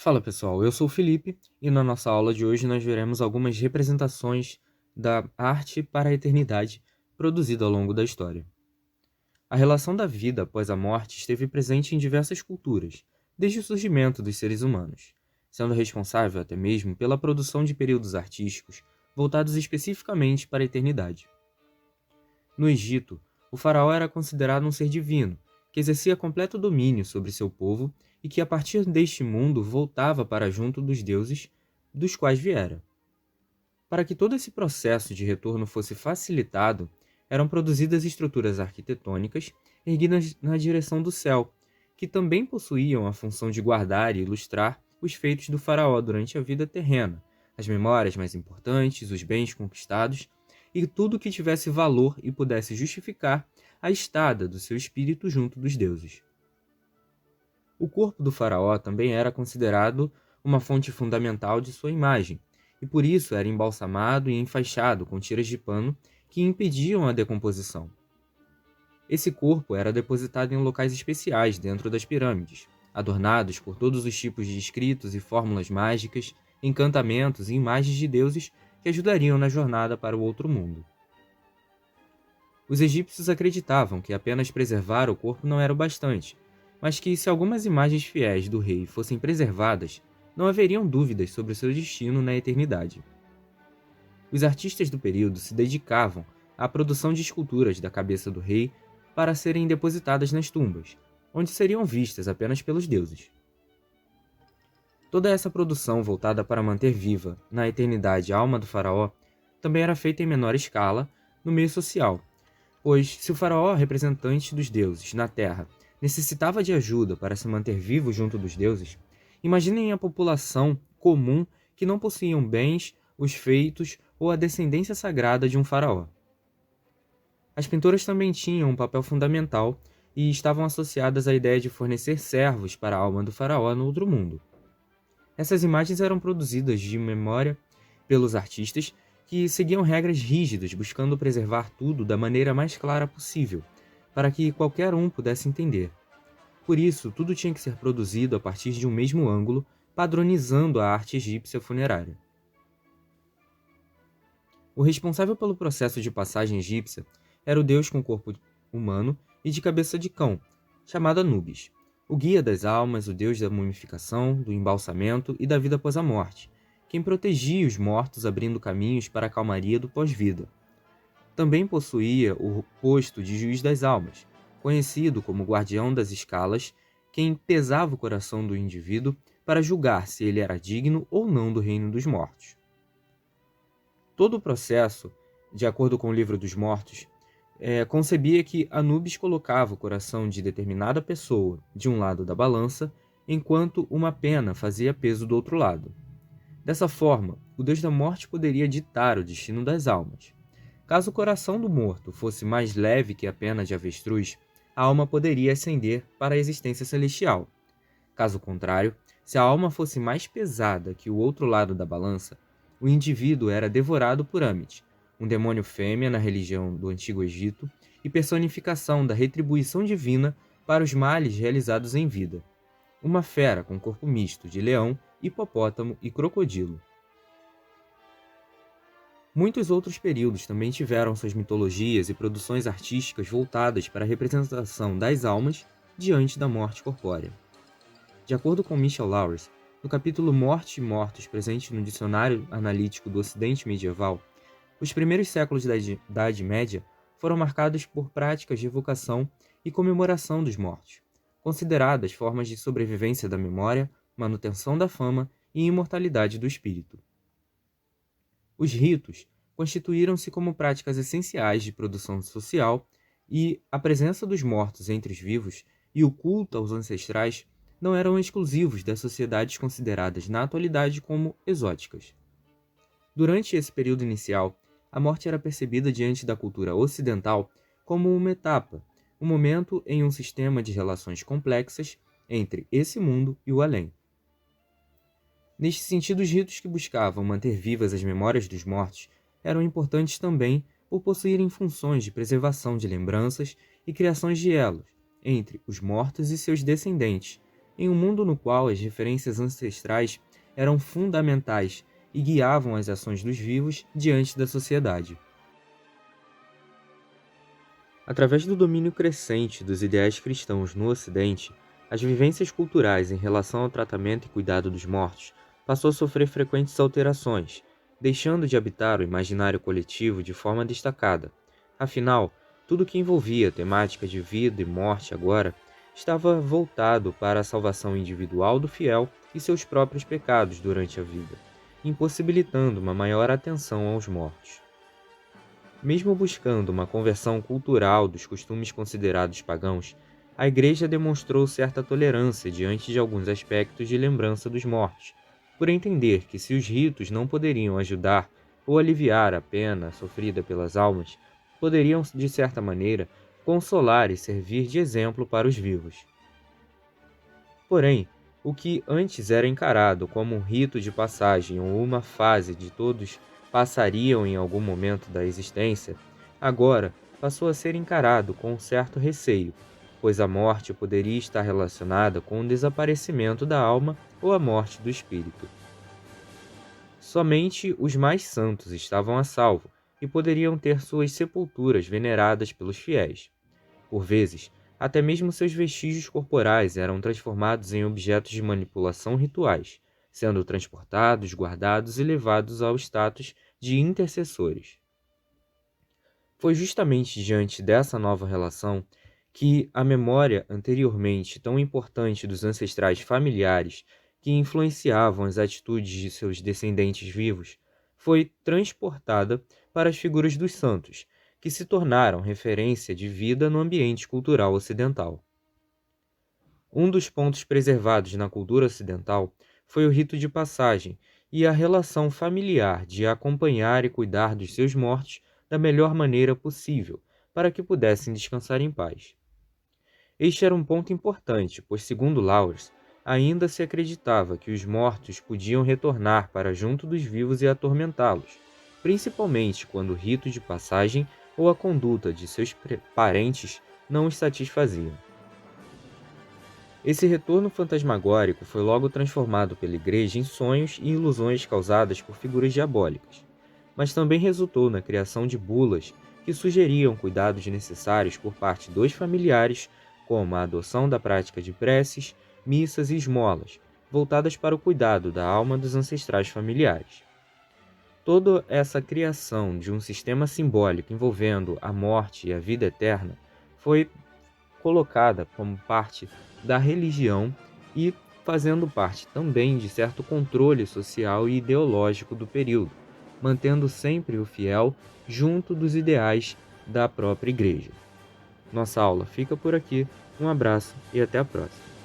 Fala pessoal, eu sou o Felipe e na nossa aula de hoje nós veremos algumas representações da arte para a eternidade produzida ao longo da história. A relação da vida após a morte esteve presente em diversas culturas, desde o surgimento dos seres humanos, sendo responsável até mesmo pela produção de períodos artísticos voltados especificamente para a eternidade. No Egito, o faraó era considerado um ser divino, que exercia completo domínio sobre seu povo e que a partir deste mundo voltava para junto dos deuses dos quais viera. Para que todo esse processo de retorno fosse facilitado, eram produzidas estruturas arquitetônicas erguidas na direção do céu, que também possuíam a função de guardar e ilustrar os feitos do faraó durante a vida terrena, as memórias mais importantes, os bens conquistados e tudo que tivesse valor e pudesse justificar a estada do seu espírito junto dos deuses. O corpo do faraó também era considerado uma fonte fundamental de sua imagem, e por isso era embalsamado e enfaixado com tiras de pano que impediam a decomposição. Esse corpo era depositado em locais especiais dentro das pirâmides, adornados por todos os tipos de escritos e fórmulas mágicas, encantamentos e imagens de deuses que ajudariam na jornada para o outro mundo. Os egípcios acreditavam que apenas preservar o corpo não era o bastante, mas que se algumas imagens fiéis do rei fossem preservadas, não haveriam dúvidas sobre o seu destino na eternidade. Os artistas do período se dedicavam à produção de esculturas da cabeça do rei para serem depositadas nas tumbas, onde seriam vistas apenas pelos deuses. Toda essa produção voltada para manter viva, na eternidade, a alma do faraó, também era feita em menor escala no meio social, pois se o faraó, representante dos deuses na terra, necessitava de ajuda para se manter vivo junto dos deuses, imaginem a população comum que não possuíam bens, os feitos ou a descendência sagrada de um faraó. As pinturas também tinham um papel fundamental e estavam associadas à ideia de fornecer servos para a alma do faraó no outro mundo. Essas imagens eram produzidas de memória pelos artistas que seguiam regras rígidas, buscando preservar tudo da maneira mais clara possível, para que qualquer um pudesse entender. Por isso, tudo tinha que ser produzido a partir de um mesmo ângulo, padronizando a arte egípcia funerária. O responsável pelo processo de passagem egípcia era o deus com corpo humano e de cabeça de cão, chamado Anubis, o guia das almas, o deus da mumificação, do embalsamento e da vida após a morte, quem protegia os mortos abrindo caminhos para a calmaria do pós-vida. Também possuía o posto de juiz das almas, conhecido como guardião das escalas, quem pesava o coração do indivíduo para julgar se ele era digno ou não do reino dos mortos. Todo o processo, de acordo com o Livro dos Mortos, concebia que Anubis colocava o coração de determinada pessoa de um lado da balança, enquanto uma pena fazia peso do outro lado. Dessa forma, o deus da morte poderia ditar o destino das almas. Caso o coração do morto fosse mais leve que a pena de avestruz, a alma poderia ascender para a existência celestial. Caso contrário, se a alma fosse mais pesada que o outro lado da balança, o indivíduo era devorado por Amit, um demônio fêmea na religião do Antigo Egito e personificação da retribuição divina para os males realizados em vida. Uma fera com corpo misto de leão, hipopótamo e crocodilo. Muitos outros períodos também tiveram suas mitologias e produções artísticas voltadas para a representação das almas diante da morte corpórea. De acordo com Michel Lowers, no capítulo Morte e Mortos presente no Dicionário Analítico do Ocidente Medieval, os primeiros séculos da Idade Média foram marcados por práticas de evocação e comemoração dos mortos, consideradas formas de sobrevivência da memória, manutenção da fama e imortalidade do espírito. Os ritos constituíram-se como práticas essenciais de produção social e a presença dos mortos entre os vivos e o culto aos ancestrais não eram exclusivos das sociedades consideradas na atualidade como exóticas. Durante esse período inicial, a morte era percebida diante da cultura ocidental como uma etapa, um momento em um sistema de relações complexas entre esse mundo e o além. Neste sentido, os ritos que buscavam manter vivas as memórias dos mortos eram importantes também por possuírem funções de preservação de lembranças e criações de elos entre os mortos e seus descendentes, em um mundo no qual as referências ancestrais eram fundamentais e guiavam as ações dos vivos diante da sociedade. Através do domínio crescente dos ideais cristãos no Ocidente, as vivências culturais em relação ao tratamento e cuidado dos mortos passou a sofrer frequentes alterações, deixando de habitar o imaginário coletivo de forma destacada. Afinal, tudo que envolvia temática de vida e morte agora estava voltado para a salvação individual do fiel e seus próprios pecados durante a vida, impossibilitando uma maior atenção aos mortos. Mesmo buscando uma conversão cultural dos costumes considerados pagãos, a Igreja demonstrou certa tolerância diante de alguns aspectos de lembrança dos mortos, por entender que se os ritos não poderiam ajudar ou aliviar a pena sofrida pelas almas, poderiam, de certa maneira, consolar e servir de exemplo para os vivos. Porém, o que antes era encarado como um rito de passagem ou uma fase de todos passariam em algum momento da existência, agora passou a ser encarado com um certo receio, pois a morte poderia estar relacionada com o desaparecimento da alma ou a morte do espírito. Somente os mais santos estavam a salvo e poderiam ter suas sepulturas veneradas pelos fiéis. Por vezes, até mesmo seus vestígios corporais eram transformados em objetos de manipulação rituais, sendo transportados, guardados e levados ao status de intercessores. Foi justamente diante dessa nova relação que a memória anteriormente tão importante dos ancestrais familiares que influenciavam as atitudes de seus descendentes vivos foi transportada para as figuras dos santos, que se tornaram referência de vida no ambiente cultural ocidental. Um dos pontos preservados na cultura ocidental foi o rito de passagem e a relação familiar de acompanhar e cuidar dos seus mortos da melhor maneira possível, para que pudessem descansar em paz. Este era um ponto importante, pois, segundo Laures, ainda se acreditava que os mortos podiam retornar para junto dos vivos e atormentá-los, principalmente quando o rito de passagem ou a conduta de seus parentes não os satisfaziam. Esse retorno fantasmagórico foi logo transformado pela Igreja em sonhos e ilusões causadas por figuras diabólicas, mas também resultou na criação de bulas que sugeriam cuidados necessários por parte dos familiares, como a adoção da prática de preces, missas e esmolas, voltadas para o cuidado da alma dos ancestrais familiares. Toda essa criação de um sistema simbólico envolvendo a morte e a vida eterna foi colocada como parte da religião e fazendo parte também de certo controle social e ideológico do período, mantendo sempre o fiel junto dos ideais da própria Igreja. Nossa aula fica por aqui, um abraço e até a próxima.